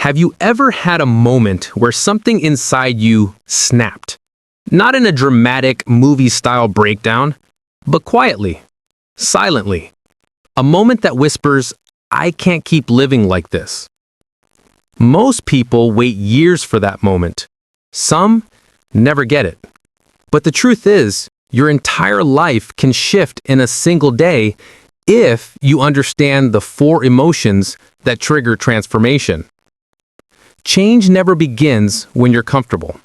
Have you ever had a moment where something inside you snapped? Not in a dramatic movie-style breakdown, but quietly, silently. A moment that whispers, "I can't keep living like this." Most people wait years for that moment. Some never get it. But the truth is, your entire life can shift in a single day if you understand the 4 emotions that trigger transformation. Change never begins when you're comfortable.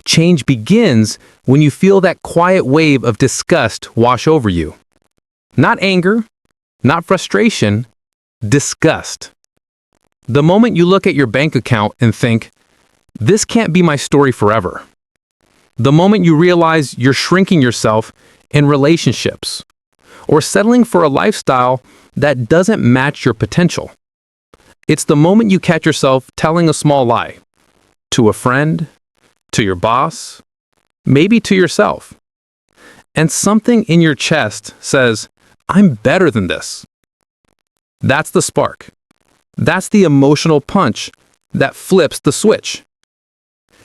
Change begins when you feel that quiet wave of disgust wash over you. Not anger, not frustration, disgust. The moment you look at your bank account and think, "This can't be my story forever." The moment you realize you're shrinking yourself in relationships or settling for a lifestyle that doesn't match your potential. It's the moment you catch yourself telling a small lie to a friend, to your boss, maybe to yourself. And something in your chest says, "I'm better than this." That's the spark. That's the emotional punch that flips the switch.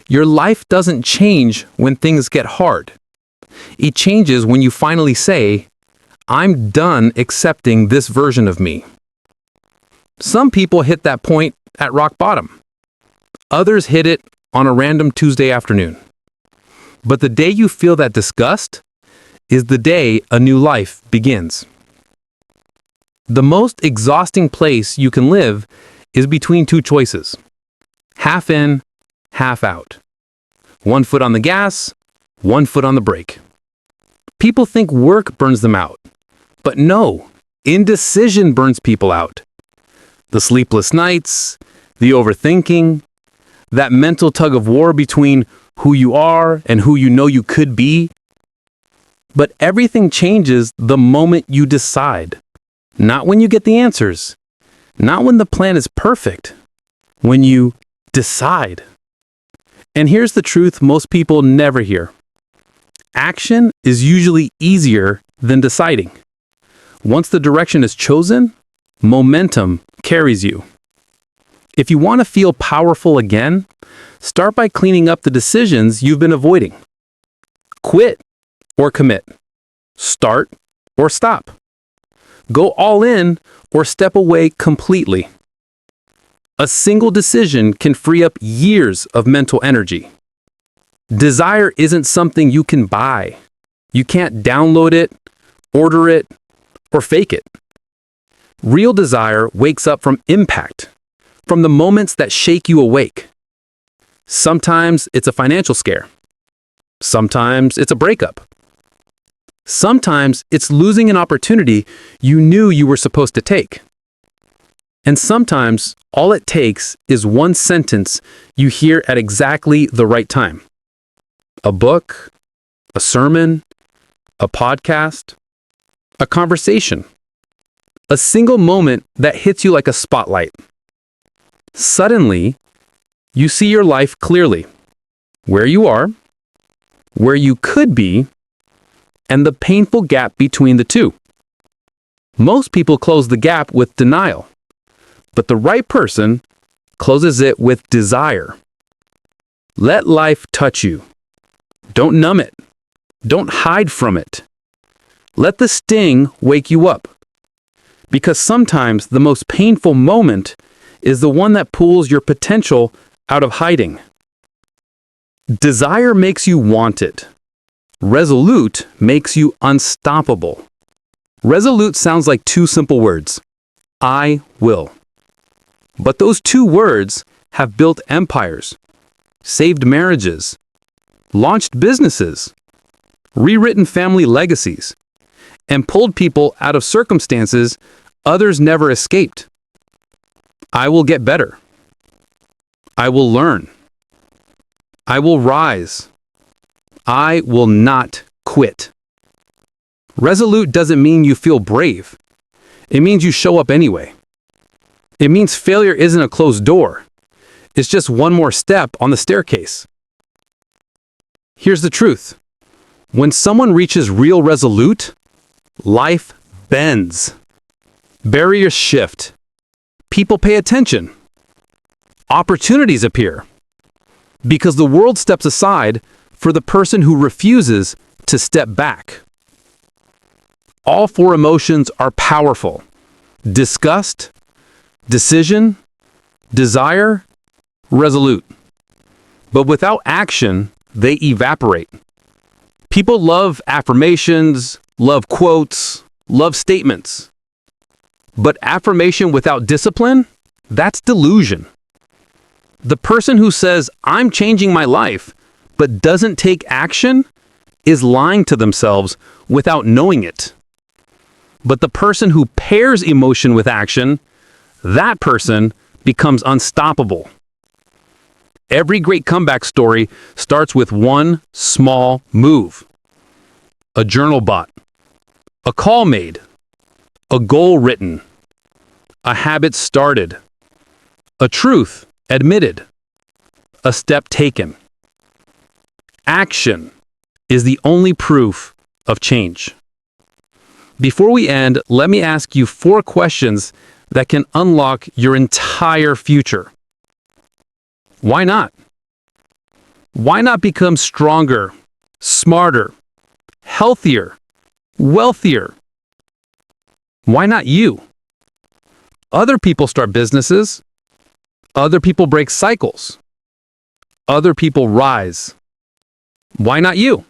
Your life doesn't change when things get hard. It changes when you finally say, "I'm done accepting this version of me." Some people hit that point at rock bottom. Others hit it on a random Tuesday afternoon. But the day you feel that disgust is the day a new life begins. The most exhausting place you can live is between 2 choices. Half in, half out. 1 foot on the gas, 1 foot on the brake. People think work burns them out. But no, indecision burns people out. The sleepless nights, the overthinking, that mental tug of war between who you are and who you know you could be. But everything changes the moment you decide. Not when you get the answers. Not when the plan is perfect. When you decide. And here's the truth most people never hear. Action is usually easier than deciding. Once the direction is chosen, momentum carries you. If you want to feel powerful again, start by cleaning up the decisions you've been avoiding. Quit or commit. Start or stop. Go all in or step away completely. A single decision can free up years of mental energy. Desire isn't something you can buy. You can't download it, order it, or fake it. Real desire wakes up from impact, from the moments that shake you awake. Sometimes it's a financial scare. Sometimes it's a breakup. Sometimes it's losing an opportunity you knew you were supposed to take. And sometimes all it takes is one sentence you hear at exactly the right time. A book, a sermon, a podcast, a conversation. A single moment that hits you like a spotlight. Suddenly, you see your life clearly. Where you are, where you could be, and the painful gap between the two. Most people close the gap with denial, but the right person closes it with desire. Let life touch you. Don't numb it. Don't hide from it. Let the sting wake you up. Because sometimes the most painful moment is the one that pulls your potential out of hiding. Desire makes you want it. Resolute makes you unstoppable. Resolute sounds like 2 simple words. I will. But those 2 words have built empires, saved marriages, launched businesses, rewritten family legacies, and pulled people out of circumstances others never escaped. I will get better. I will learn. I will rise. I will not quit. Resolute doesn't mean you feel brave. It means you show up anyway. It means failure isn't a closed door. It's just one more step on the staircase. Here's the truth. When someone reaches real resolute, life bends. Barriers shift. People pay attention. Opportunities appear because the world steps aside for the person who refuses to step back. All four emotions are powerful: disgust, decision, desire, resolute. But without action, they evaporate. People love affirmations, love quotes, love statements. But affirmation without discipline, that's delusion. The person who says, "I'm changing my life," but doesn't take action, is lying to themselves without knowing it. But the person who pairs emotion with action, that person becomes unstoppable. Every great comeback story starts with one small move. A journal bought, a call made, a goal written, a habit started, a truth admitted, a step taken. Action is the only proof of change. Before we end, let me ask you 4 questions that can unlock your entire future. Why not? Why not become stronger, smarter, healthier, wealthier? Why not you? Other people start businesses. Other people break cycles. Other people rise. Why not you?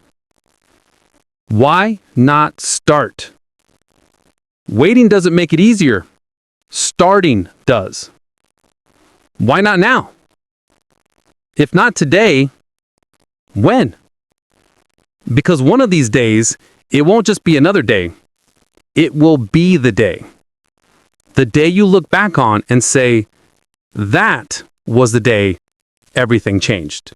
Why not start? Waiting doesn't make it easier. Starting does. Why not now? If not today, when? Because one of these days, it won't just be another day. It will be the day. The day you look back on and say, that was the day everything changed.